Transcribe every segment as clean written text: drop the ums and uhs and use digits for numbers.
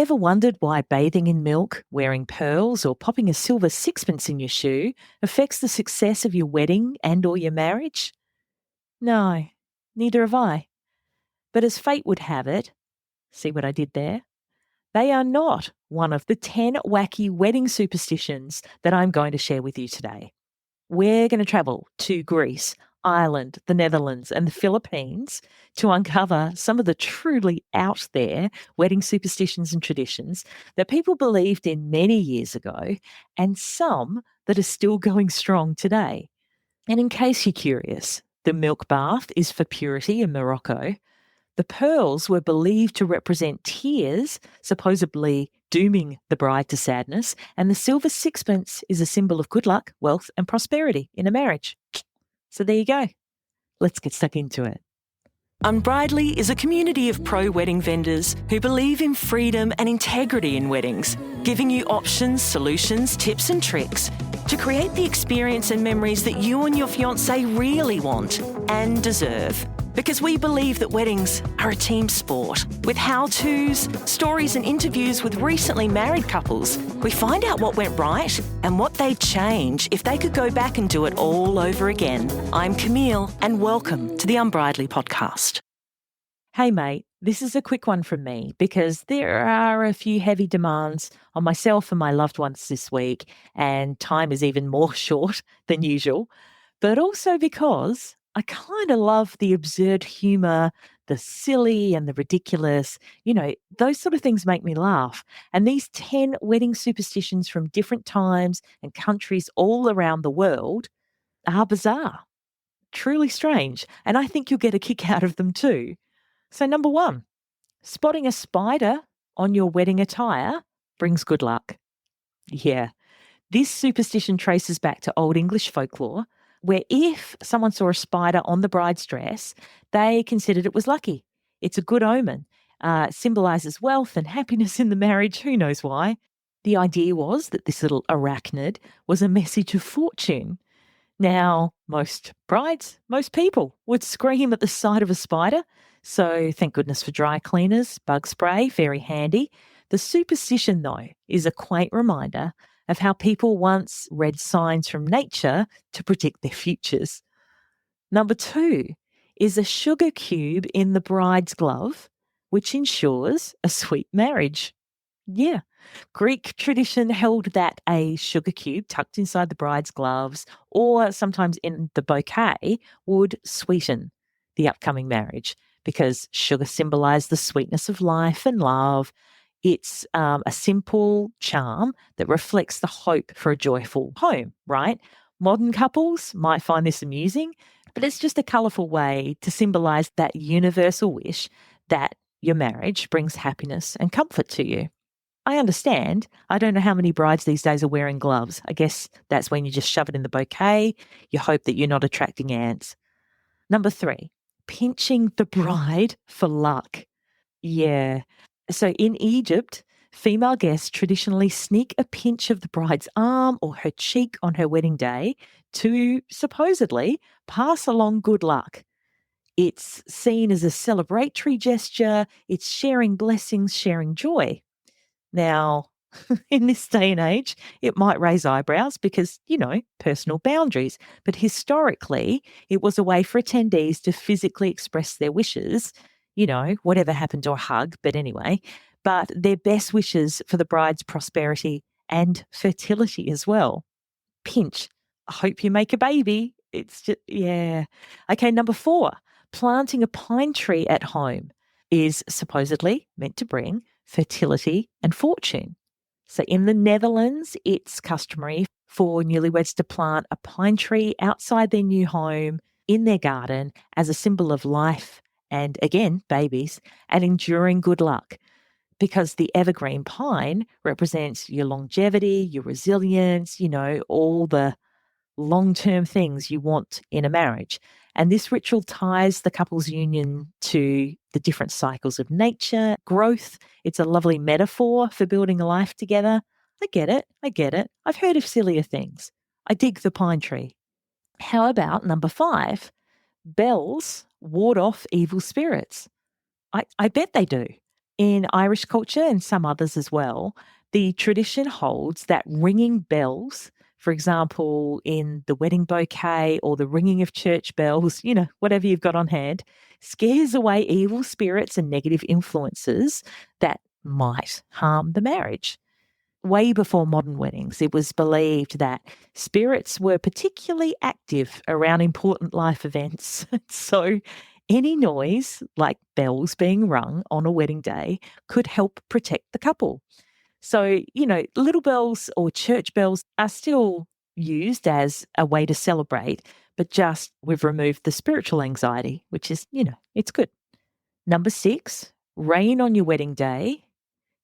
Ever wondered why bathing in milk, wearing pearls, or popping a silver sixpence in your shoe affects the success of your wedding and or your marriage? No, neither have I. But as fate would have it, see what I did there? They are not one of the 10 wacky wedding superstitions that I'm going to share with you today. We're going to travel to Greece, Ireland, the Netherlands, and the Philippines to uncover some of the truly out there wedding superstitions and traditions that people believed in many years ago, and some that are still going strong today. And in case you're curious, the milk bath is for purity in Morocco. The pearls were believed to represent tears, supposedly dooming the bride to sadness, and the silver sixpence is a symbol of good luck, wealth, and prosperity in a marriage. So there you go. Let's get stuck into it. Unbridely is a community of pro-wedding vendors who believe in freedom and integrity in weddings, giving you options, solutions, tips and tricks to create the experience and memories that you and your fiancé really want and deserve. Because we believe that weddings are a team sport. With how-tos, stories and interviews with recently married couples, we find out what went right and what they'd change if they could go back and do it all over again. I'm Camille and welcome to the Unbridely podcast. Hey mate, this is a quick one from me because there are a few heavy demands on myself and my loved ones this week, and time is even more short than usual, but also because I kind of love the absurd humour, the silly and the ridiculous. Those sort of things make me laugh. And these 10 wedding superstitions from different times and countries all around the world are bizarre, truly strange. And I think you'll get a kick out of them too. So, number 1, spotting a spider on your wedding attire brings good luck. Yeah, this superstition traces back to Old English folklore, where if someone saw a spider on the bride's dress, they considered it was lucky. It's a good omen, symbolises wealth and happiness in the marriage. Who knows why? The idea was that this little arachnid was a message of fortune. Now, most brides, most people would scream at the sight of a spider. So thank goodness for dry cleaners, bug spray, very handy. The superstition, though, is a quaint reminder of how people once read signs from nature to predict their futures. Number 2 is a sugar cube in the bride's glove, which ensures a sweet marriage. Yeah. Greek tradition held that a sugar cube tucked inside the bride's gloves or sometimes in the bouquet would sweeten the upcoming marriage because sugar symbolized the sweetness of life and love. It's a simple charm that reflects the hope for a joyful home, right? Modern couples might find this amusing, but it's just a colourful way to symbolize that universal wish that your marriage brings happiness and comfort to you. I understand. I don't know how many brides these days are wearing gloves. I guess that's when you just shove it in the bouquet. You hope that you're not attracting ants. Number 3, pinching the bride for luck. Yeah. So in Egypt, female guests traditionally sneak a pinch of the bride's arm or her cheek on her wedding day to supposedly pass along good luck. It's seen as a celebratory gesture. It's sharing blessings, sharing joy. Now, in this day and age, it might raise eyebrows because, personal boundaries. But historically, it was a way for attendees to physically express their wishes, whatever happened to a hug, but anyway, but their best wishes for the bride's prosperity and fertility as well. Pinch. I hope you make a baby. It's just, yeah. Okay, number 4, planting a pine tree at home is supposedly meant to bring fertility and fortune. So in the Netherlands, it's customary for newlyweds to plant a pine tree outside their new home in their garden as a symbol of life and, again, babies and enduring good luck, because the evergreen pine represents your longevity, your resilience, all the long-term things you want in a marriage. And this ritual ties the couple's union to the different cycles of nature, growth. It's a lovely metaphor for building a life together. I get it. I've heard of sillier things. I dig the pine tree. How about number 5? Bells ward off evil spirits. I bet they do. In Irish culture and some others as well, the tradition holds that ringing bells, for example, in the wedding bouquet or the ringing of church bells, whatever you've got on hand, scares away evil spirits and negative influences that might harm the marriage. Way before modern weddings, it was believed that spirits were particularly active around important life events. So, any noise, like bells being rung on a wedding day, could help protect the couple. So, little bells or church bells are still used as a way to celebrate, but just we've removed the spiritual anxiety, which is, it's good. Number 6, rain on your wedding day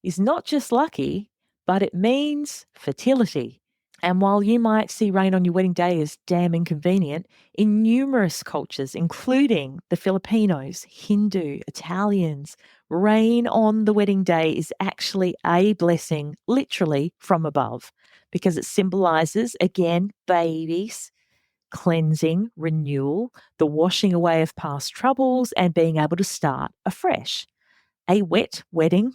is not just lucky, but it means fertility. And while you might see rain on your wedding day as damn inconvenient, in numerous cultures, including the Filipinos, Hindu, Italians, rain on the wedding day is actually a blessing, literally from above, because it symbolizes, again, babies, cleansing, renewal, the washing away of past troubles, and being able to start afresh. A wet wedding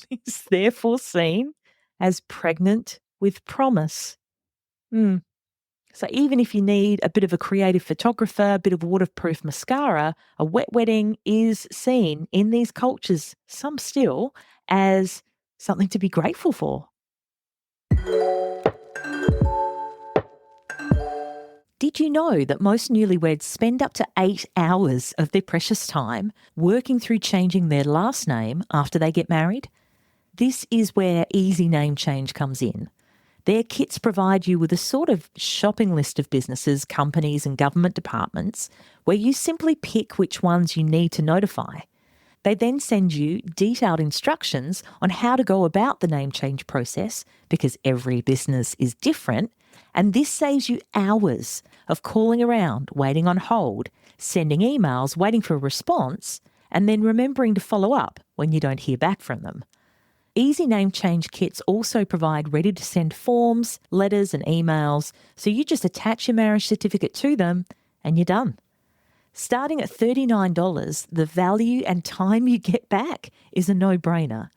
is therefore seen as pregnant with promise. So even if you need a bit of a creative photographer, a bit of waterproof mascara, a wet wedding is seen in these cultures, some still, as something to be grateful for. Did you know that most newlyweds spend up to 8 hours of their precious time working through changing their last name after they get married? This is where easy name change comes in. Their kits provide you with a sort of shopping list of businesses, companies and government departments where you simply pick which ones you need to notify. They then send you detailed instructions on how to go about the name change process because every business is different, and this saves you hours of calling around, waiting on hold, sending emails, waiting for a response, and then remembering to follow up when you don't hear back from them. Easy name change kits also provide ready-to-send forms, letters and emails, so you just attach your marriage certificate to them and you're done. Starting at $39, the value and time you get back is a no-brainer.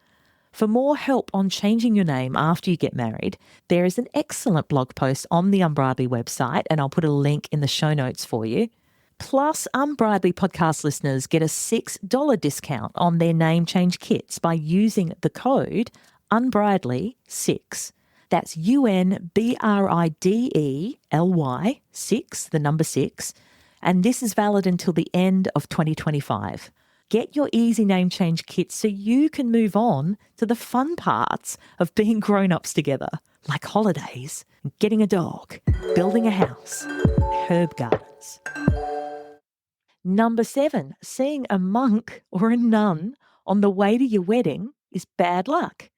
For more help on changing your name after you get married, there is an excellent blog post on the Unbridely website, and I'll put a link in the show notes for you. Plus, Unbridely podcast listeners get a $6 discount on their name change kits by using the code Unbridely6. That's UNBRIDELY 6, the number 6, and this is valid until the end of 2025. Get your easy name change kit so you can move on to the fun parts of being grown-ups together, like holidays, getting a dog, building a house, herb gardens. Number 7, seeing a monk or a nun on the way to your wedding is bad luck.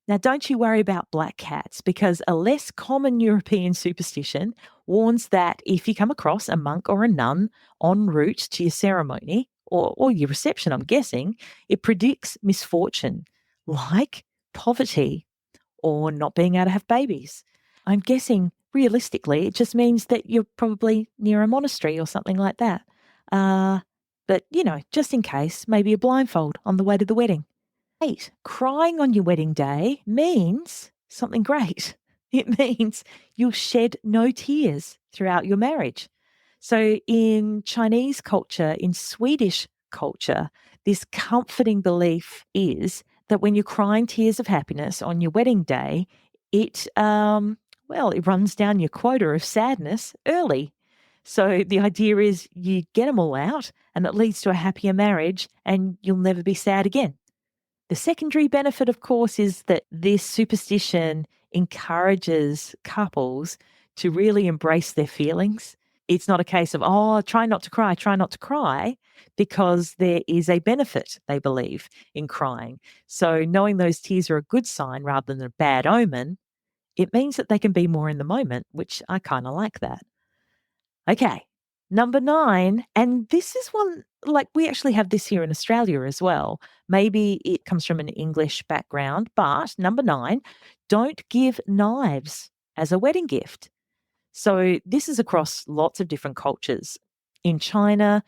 Now, don't you worry about black cats, because a less common European superstition warns that if you come across a monk or a nun en route to your ceremony or your reception, I'm guessing, it predicts misfortune like poverty or not being able to have babies. I'm guessing realistically, it just means that you're probably near a monastery or something like that. But, just in case, maybe a blindfold on the way to the wedding. 8, crying on your wedding day means something great. It means you'll shed no tears throughout your marriage. So in Chinese culture, in Swedish culture, this comforting belief is that when you're crying tears of happiness on your wedding day, it runs down your quota of sadness early. So the idea is you get them all out and it leads to a happier marriage and you'll never be sad again. The secondary benefit, of course, is that this superstition encourages couples to really embrace their feelings. It's not a case of, try not to cry, because there is a benefit, they believe, in crying. So knowing those tears are a good sign rather than a bad omen, it means that they can be more in the moment, which I kind of like that. Okay, number 9, and this is one, like we actually have this here in Australia as well. Maybe it comes from an English background, but number 9, don't give knives as a wedding gift. So this is across lots of different cultures. In China,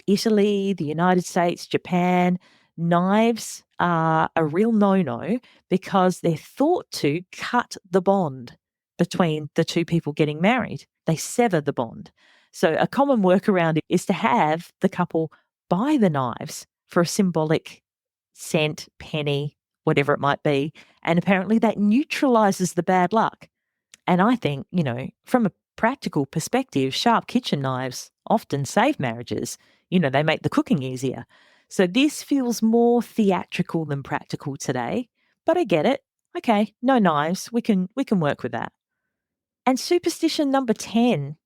Italy, the United States, Japan, Knives are a real no-no because they're thought to cut the bond between the two people getting married. They sever the bond. So a common workaround is to have the couple buy the knives for a symbolic cent, penny, whatever it might be. And apparently that neutralizes the bad luck. And I think, from a practical perspective, sharp kitchen knives often save marriages. They make the cooking easier. So this feels more theatrical than practical today, but I get it. Okay, no knives. We can work with that. And superstition number 10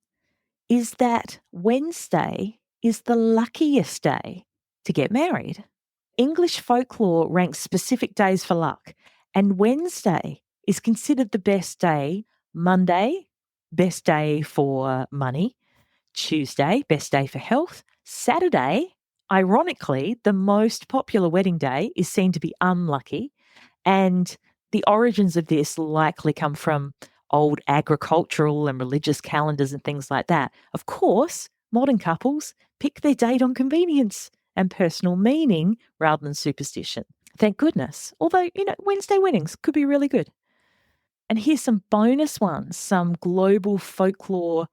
is that Wednesday is the luckiest day to get married. English folklore ranks specific days for luck, and Wednesday is considered the best day. Monday, best day for money. Tuesday, best day for health. Saturday, ironically, the most popular wedding day, is seen to be unlucky. And the origins of this likely come from old agricultural and religious calendars and things like that. Of course, modern couples pick their date on convenience and personal meaning rather than superstition. Thank goodness. Although, Wednesday weddings could be really good. And here's some bonus ones, some global folklore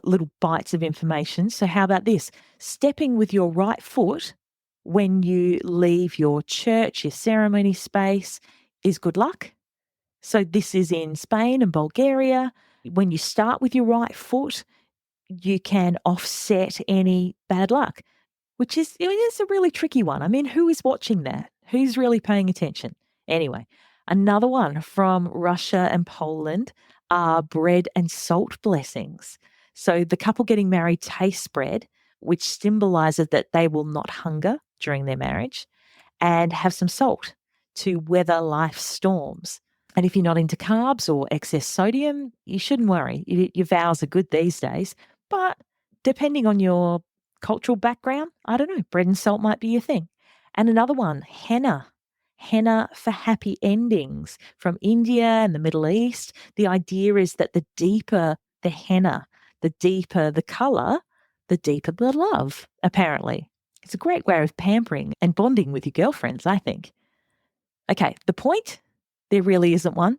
little bites of information. So how about this? Stepping with your right foot when you leave your church, your ceremony space, is good luck. So this is in Spain and Bulgaria. When you start with your right foot, you can offset any bad luck, which is it's a really tricky one. I mean, who is watching that? Who's really paying attention? Anyway, another one from Russia and Poland are bread and salt blessings. So the couple getting married taste bread, which symbolizes that they will not hunger during their marriage, and have some salt to weather life's storms. And if you're not into carbs or excess sodium, you shouldn't worry. Your vows are good these days. But depending on your cultural background, I don't know, bread and salt might be your thing. And another one, henna. Henna for happy endings from India and the Middle East. The idea is that the deeper the henna, the deeper the colour, the deeper the love, apparently. It's a great way of pampering and bonding with your girlfriends, I think. Okay, the point? There really isn't one.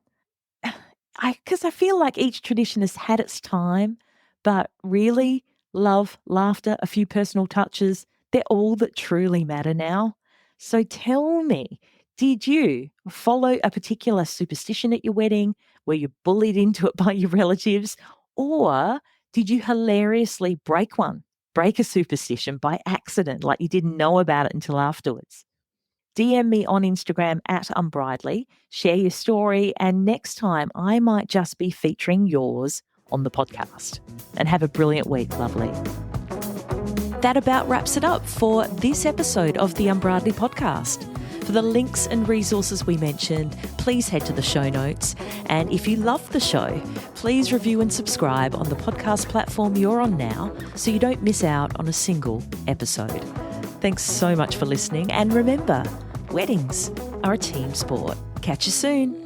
Because I feel like each tradition has had its time, but really, love, laughter, a few personal touches, they're all that truly matter now. So tell me, did you follow a particular superstition at your wedding? Were you bullied into it by your relatives? Or did you hilariously break a superstition by accident, like you didn't know about it until afterwards? DM me on Instagram @Unbridely, share your story, and next time I might just be featuring yours on the podcast. And have a brilliant week, lovely. That about wraps it up for this episode of the Unbridely podcast. For the links and resources we mentioned, please head to the show notes. And if you love the show, please review and subscribe on the podcast platform you're on now so you don't miss out on a single episode. Thanks so much for listening. And remember, weddings are a team sport. Catch you soon.